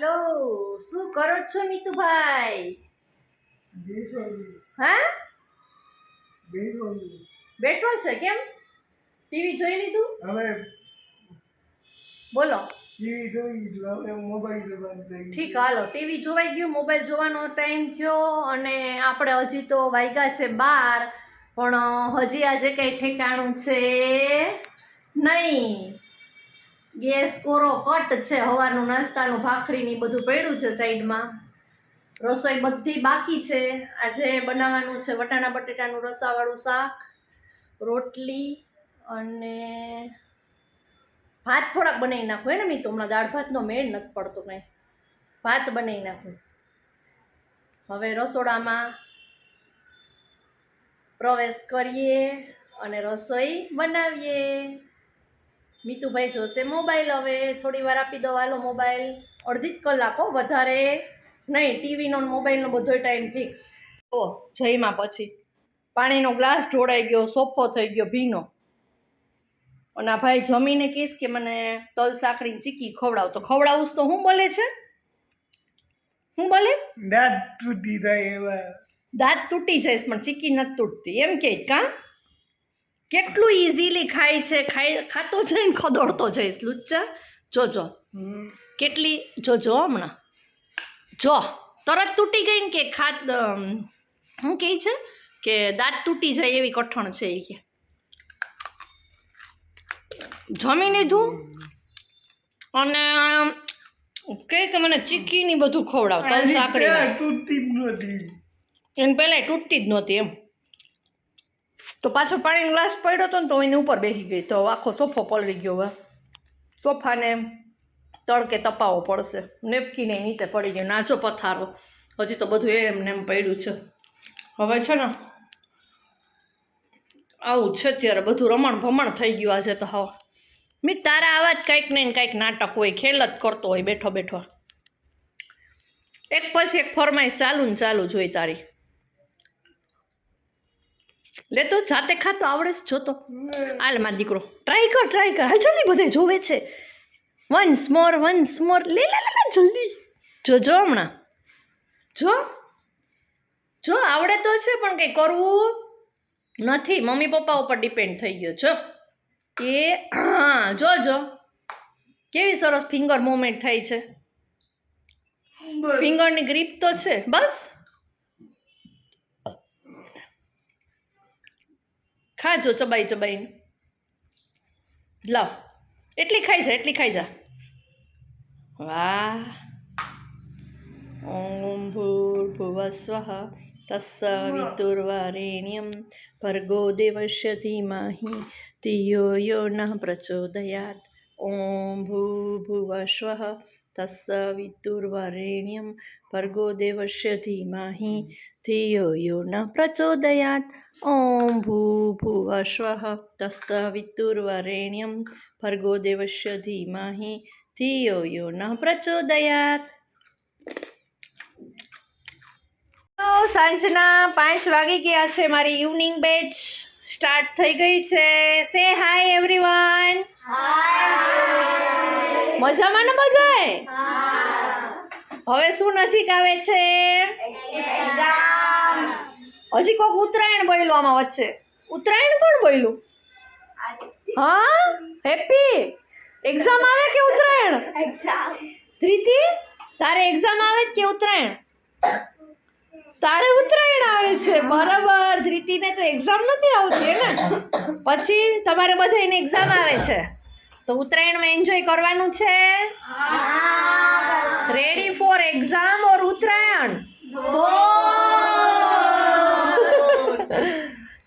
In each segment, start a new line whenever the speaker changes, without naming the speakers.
Hello, શું કરો છો મીતુભાઈ? હા, બેઠો છે. કેમ ટીવી જોઈ લીધું?
હવે
બોલો.
ટીવી જોઈ હવે મોબાઈલ જોવાનું થઈ ગયું.
ઠીક, હાલો. ટીવી જોવાઈ ગયું, મોબાઈલ જોવાનો ટાઈમ થયો અને આપણે હજી તો વાગ્યા છે 12, પણ હજી આજે કઈ ઠેકાણું છે નહીં. ગેસ કોરો કટ છે. સવારનું નાસ્તાનું ભાખરીની બધું પડ્યું છે સાઈડમાં. રસોઈ બધી બાકી છે. આજે બનાવવાનું છે વટાણા બટેટાનું રસાવાળું શાક, રોટલી અને ભાત થોડાક બનાવી નાખું. ને મી તો હમણાં દાળ ભાતનો મેળ નથી પડતો કંઈ. ભાત બનાવી નાખું. હવે રસોડામાં પ્રવેશ કરીએ અને રસોઈ બનાવીએ. મીતુભાઈ જોશે મોબાઈલ. હવે થોડી વાર આપી દો. હાલો મોબાઈલ. અડધી જ કલાક હો, વધારે નહીં. ટીવીનો મોબાઈલનો બધો ટાઈમ ફિક્સ. ઓ જઈમાં પછી પાણીનો ગ્લાસ ઢોળાઈ ગયો, સોફો થઈ ગયો ભીનો. અને આ ભાઈ જમીને કહીશ કે મને તલ સાંકળીને ચીકી ખવડાવ. તો ખવડાવું તો હું બોલે છે? હું બોલે?
દાંત તૂટી જાય એવા.
દાંત તૂટી જઈશ પણ ચીકી નથી તૂટતી એમ કે કાં? કેટલું ઇઝીલી ખાય છે. ખાતો જઈને ખદોડતો જઈશ. લુચ્ચા જોજો કેટલી. જોજો હમણાં જો તરત તૂટી ગઈ ને કે શું કહે છે કે દાંત તૂટી જાય એવી કઠણ છે એ કે. જમી લીધું અને કે મને ચીકીની બધું ખવડાવ. તલ સાંકળી
તૂટતી જ નહોતી.
એને પહેલાં તૂટતી જ નહોતી એમ. તો પાછો પાણીનો ગ્લાસ પડ્યો હતો ને તો એની ઉપર બેસી ગઈ તો આખો સોફો પલળી ગયો. હવે સોફાને તડકે તપાવવો પડશે. નેપકીને નીચે પડી ગયો. નાચો પથારો. હજી તો બધું એમને એમ પડ્યું છે. હવે છે ને આવું છે અત્યારે બધું રમણ ભમણ થઈ ગયું આજે તો. હા મી તારા આવા જ કંઈક ને કંઈક નાટક હોય. ખેલ જ કરતો હોય બેઠો બેઠો. એક પછી એક ફરમાઈશ ચાલુ ને ચાલુ જ હોય તારી. લે તો જાતે ખાતો આવડે છે. જોતો હાલ મારો દીકરો ટ્રાય કર હાલ જલ્દી. બધે જોવે છે. વન્સ મોર લે જલ્દી. જોજો હમણાં જો આવડે તો છે પણ કંઈ કરવું નથી. મમ્મી પપ્પા ઉપર ડિપેન્ડ થઈ ગયો. જો એ હા જોજો કેવી સરસ ફિંગર મૂવમેન્ટ થાય છે. ફિંગરની ગ્રીપ તો છે. બસ ખાજો ચબાઈને. લાવ એટલી ખાઈ જા. વાહ. ઓમ ભૂર્ભુવસ્વઃ તસ્સવિતુર્વરેણ્યં ભર્ગો દેવસ્ય ધીમહિ ધિયો યો નઃ પ્રચોદયાત. ઓમ ભૂર્ભુવસ્વઃ તસ્સવિતુર્વરેણ્યં ભર્ગો દેવસ્ય ધીમહિ ધિયો યો નઃ પ્રચોદયાત. ઓમ ભૂર્ભુવસ્વઃ તસ્સવિતુર્વરેણ્યં ભર્ગો દેવસ્ય ધીમહિ ધિયો યો નઃ પ્રચોદયાત. સાંજના 5 વાગી ગયા છે. મારી ઇવનિંગ બેચ સ્ટાર્ટ થઈ ગઈ છે. સે હાય એવરીવન. મજામાં ને બધાય? હવે શું નજીક આવે છે? હજી કોક ઉત્તરાયણ બોલ્યું આમાં વચ્ચે. ઉત્તરાયણ કોણ બોલ્યું? હા હેપી. એક્ઝામ આવે કે ઉત્તરાયણ? ધ્રિતિ તારે એક્ઝામ આવે કે ઉત્તરાયણ? તારે ઉત્તરાયણ આવે છે. બરાબર. ધ્રિતિને તો એક્ઝામ નથી આવતી ને. પછી તમારે બધાને એક્ઝામ આવે છે તો ઉત્તરાયણમાં એન્જોય કરવાનું છે. રેડી ફોર એક્ઝામ ઓર ઉત્તરાયણ?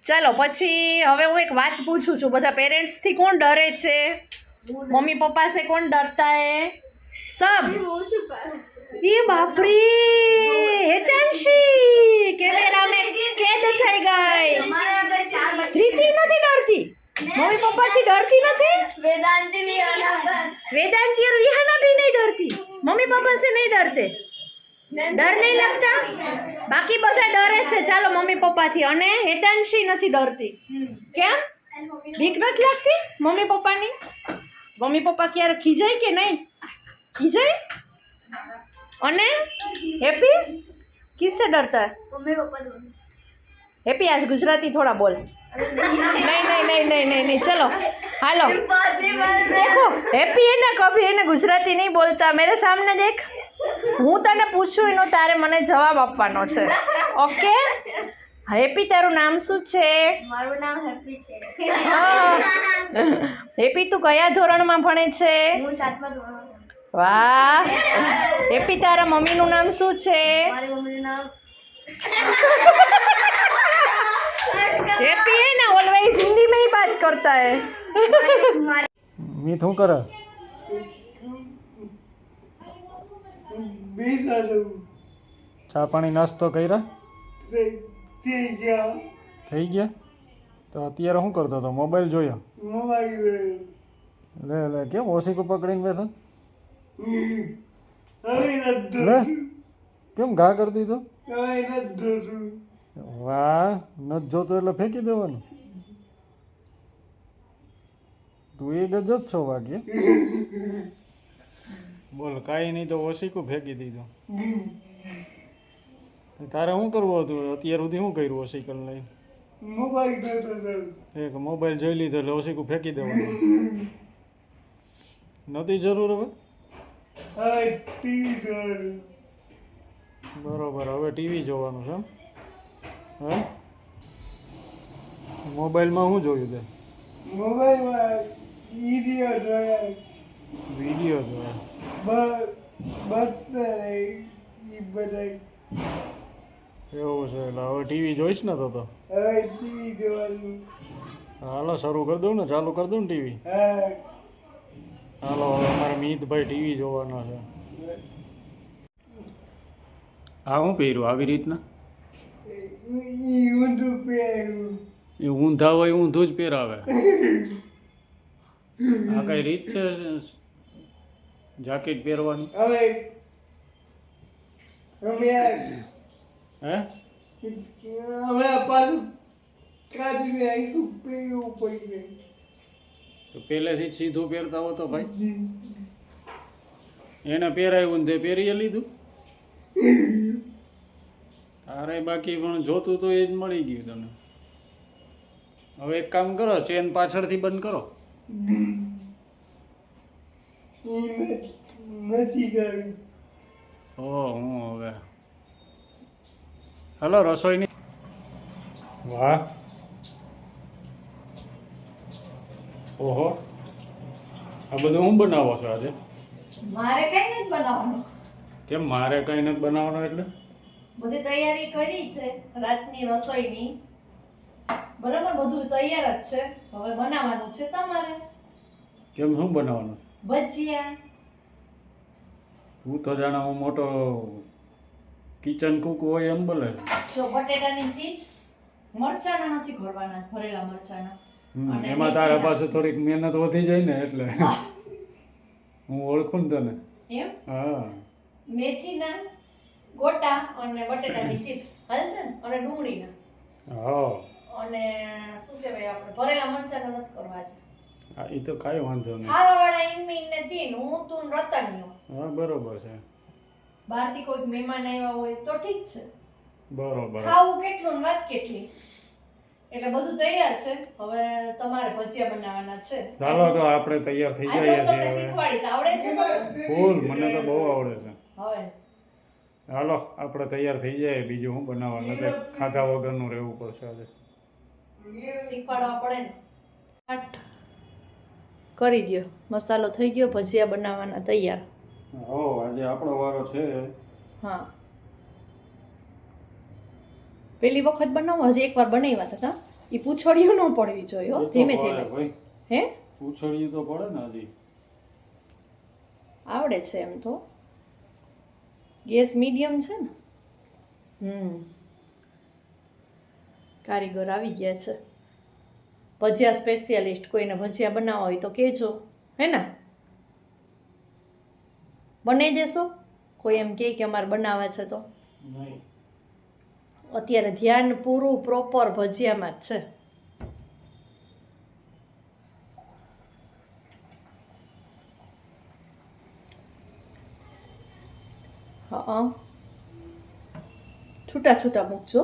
ચાલો પછી હવે હું એક વાત પૂછું છું. બધા પેરેન્ટ્સથી કોણ ડરે છે? મમ્મી પપ્પા से कौन डरता है? सब. ये बाप रे हेतांशी कैमरा में कैद થઈ ગઈ. ધ્રિતિ નથી ડરતી? મમ્મી પપ્પાથી ડરતી નથી? वेदांती और रिहाना भी नहीं डरती? मम्मी पापा से नहीं डरते? डर नहीं लगता? बाकी બધા ડરે છે ચાલો મમ્મી પપ્પાથી. અને હેતાંશી નથી ડરતી. કેમ? બીક નથી લાગતી મમ્મી પપ્પાની? મમ્મી પપ્પા ક્યારે ખીજાય કે નહીં? ખીજાય? અને હેપી किससे डरता है
मम्मी पापा दोनों
हैप्पी आज गुजराती थोड़ा बोल नहीं चलो हेलो देखो हैप्पी है ना कभी है ना गुजराती नहीं बोलता मेरे सामने देख હું તને પૂછું એનો તારે મને જવાબ આપવાનો છે ઓકે હેપી તારું નામ શું છે
મારું નામ હેપી છે
હેપી તું કયા ધોરણમાં ભણે છે
હું 7મા ધોરણમાં છું
વાહ હેપી તારા મમ્મીનું નામ શું છે
મારી મમ્મીનું નામ
हैप्पी है ना ऑलवेज हिंदी में ही बात करता है
મી શું કરે
બેસા છું
ચા પાણી નાસ્તો કર્યા
થઈ ગયા
થઈ ગયા તો અત્યારે શું કરતો હતો મોબાઈલ જોયો
મોબાઈલ
લે કેમ ઓશીકું પકડીને બેઠો
હવે નથી
લે કેમ ઘા કરી દીધો
હવે નથી જોતું
વાહ નથી જોતો એટલે ફેંકી દેવાનું તું એ ગજબ છો વાગ્ય બોલ કાંઈ નહીં તો ઓશીકું ફેંકી દીધું તારે શું કરવું હતું અત્યાર સુધી શું કર્યું ઓશીકલ લઈને
મોબાઈલ જોતો હતો
એક મોબાઈલ જોઈ લીધો એટલે ઓશીકું ફેંકી દેવાનું નથી જરૂર હવે
હવે ટીવી જોવાનું
બરોબર હવે ટીવી જોવાનું છે એમ? હે મોબાઈલમાં શું જોયું તે
મોબાઈલમાં વિડીયો જોયા
વિડીયો જોયા
બધા એ બધા
એવું છે એટલે હવે ટીવી જોઈશ ને તો
હવે ટીવી જોવાનું
હાલો શરૂ કરી દઉં ને ચાલુ કરી દઉં ને ટીવી
હા
હાલો હવે અમારે મિતભાઈ ટીવી જોવાનો છે હા હું પહેર્યું આવી રીતના
ઈ ઊંધું પહેર્યું
એ ઊંધા હોય ઊંધું જ પહેરાવે આ કઈ રીત છે જાકેટ પહેરવાની
હવે અમે
હે
હમણાં પાછું કાઢીને આખું પહેરવું પડશે
તો પહેલેથી જ સીધું પહેરતા હો તો ભાઈ એને પહેરાવ્યું ને તે પહેરીએ લીધું તારે બાકી પણ જોતું તો એ જ મળી ગયું તને હવે એક કામ કરો ચેન પાછળથી બંધ કરો
નથી કર્યું
ઓ હું હવે હલો રસોઈની વાહ ઓહો આ બધું હું બનાવો છો આજે
મારે કઈ નથી બનાવવાનું
કેમ મારે કંઈ નથી બનાવવાનું એટલે
બધી તૈયારી કરી છે રાતની રસોઈની બરાબર બધું તૈયાર જ છે હવે બનાવવાનું છે તમારે
કેમ શું બનાવવાનું
ભજીયા
તું તો જાણે હું મોટો કિચન કુક હોય એમ બોલે
જો બટેટાની ચિપ્સ મરચાના નથી ઘરવાના ભરેલા મરચાના અને
એમાં તારા
મેથીના.
પાસે થોડીક મહેનત વધી જાય ને એટલે હું ઓળખું ને તને
એમ
હા
મેથીના ગોટા અને બટેટાની ચિપ્સ હાલશે ને અને ડુંગળીના
હા
અને શું કહેવાય આપણે ભરેલા મરચાના નથી કરવા છે
હા એ તો કાંઈ વાંધો નહીં
ખાવાવાળા ઇનમીન ને તીન હું તું ને રતનયો
હા બરોબર છે
બહારથી કોઈક મહેમાન આવ્યા હોય તો ઠીક છે
બરોબર
ખાવું કેટલું ને વાત કેટલી એટલે બધું તૈયાર છે હવે તમારે ભજીયા બનાવવાના છે
ચાલો તો આપણે તૈયાર થઈ
આજે
જઈએ
હું તમને
છીએ હવે
શીખવાડીશ આવડે છે તમને?
ફૂલ મને તો બહુ આવડે છે
હવે
હાલો આપણે તૈયાર થઈ જાય બીજું હું બનાવવાનું નથી ખાધા વગરનું રહેવું પડશે આજે
શીખવાડવા પડે ને કરી દો મસાલો થઈ ગયો ભજીયા બનાવવાના તૈયાર
હો આજે આપણો વારો છે
હા પેલી વખત બનાવો હજી એકવાર બનાવ્યા હતા એ પૂછોડિયું ન પડવી જોઈએ હો ધીમે ધીમે
ભાઈ
હે
પૂછડ્યું તો પડે ને હજી
આવડે છે એમ તો ગેસ મીડિયમ છે ને કારીગર આવી ગયા છે ભજીયા સ્પેશિયાલિસ્ટ કોઈને ભજીયા બનાવવા હોય તો કહેજો હે ને બનાવી દેશો કોઈ એમ કહે કે અમારે બનાવવા છે તો
નહીં
અત્યારે ધ્યાન પૂરું પ્રોપર ભજીયામાં જ છે હા છૂટા છૂટા મૂકજો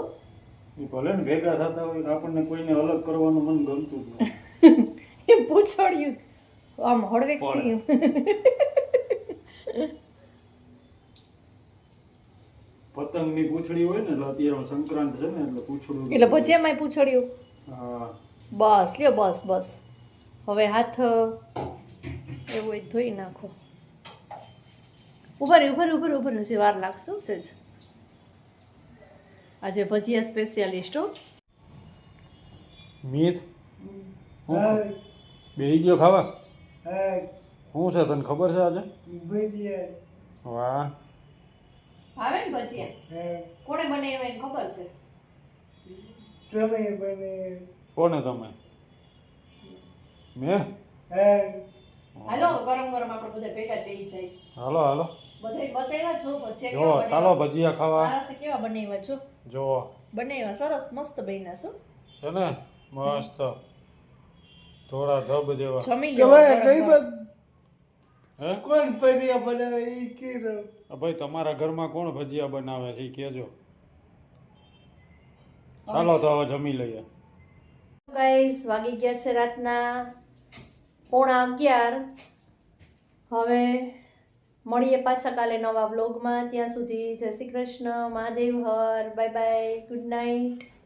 એ ભલે ને ભેગા થતા હોય તો આપણને કોઈને અલગ કરવાનું મન ગમતું જ નથી.
એમ પૂછોડ્યું આમ હળવેકથી
પતંગની પૂંછડી હોય ને એટલે અત્યારે સંક્રાંત છે ને એટલે પૂંછડું
એટલે ભજીયામાંય પૂછોડ્યું
હા
બસ લ્યો બસ બસ હવે હાથ એવું હોય તો ધોઈ નાખો ઉભા રહે હજી વાર લાગશે હશે જ આજે ભજીયા સ્પેશિયાલિસ્ટ હો
મીત
હા
બેહી ગયો ખાવા
હા
શું છે તને ખબર છે આજે
ભજીયા
વાહ
ભાવે ને ભજીયા
હા
કોણે બનાવ્યા એને ખબર છે
તમે બને
કોને તમે મેં
હા
હાલો ગરમ ગરમ આપણે બધા ભેગા થઈ જાય
હાલો હાલો
બધાય બતાવ્યા છો ભજીયા
જો
કેવા
ચાલો
બનાવ્યા
ભજીયા ખાવા
મારાસે કેવા બનાવ્યા છો
જો
બનાવ્યા સરસ મસ્ત બન્યા છો
છે ને મસ્ત થોડા ધબ જેવા
જમી લો
તમારે
ગરમ
કઈ
ગરમ.
બાત
હે
કોણ ભજીયા બનાવે એ કે
આ ભાઈ તમારા ઘરમાં કોણ ભજીયા બનાવે છે એ કહેજો ચાલો તો હવે જમી લઈએ
ગાઈસ વાગી ગયા છે રાતના 11:30 હવે મળીએ પાછા કાલે નવા વ્લોગમાં ત્યાં સુધી જય શ્રી કૃષ્ણ મહાદેવ હર બાય બાય ગુડ નાઇટ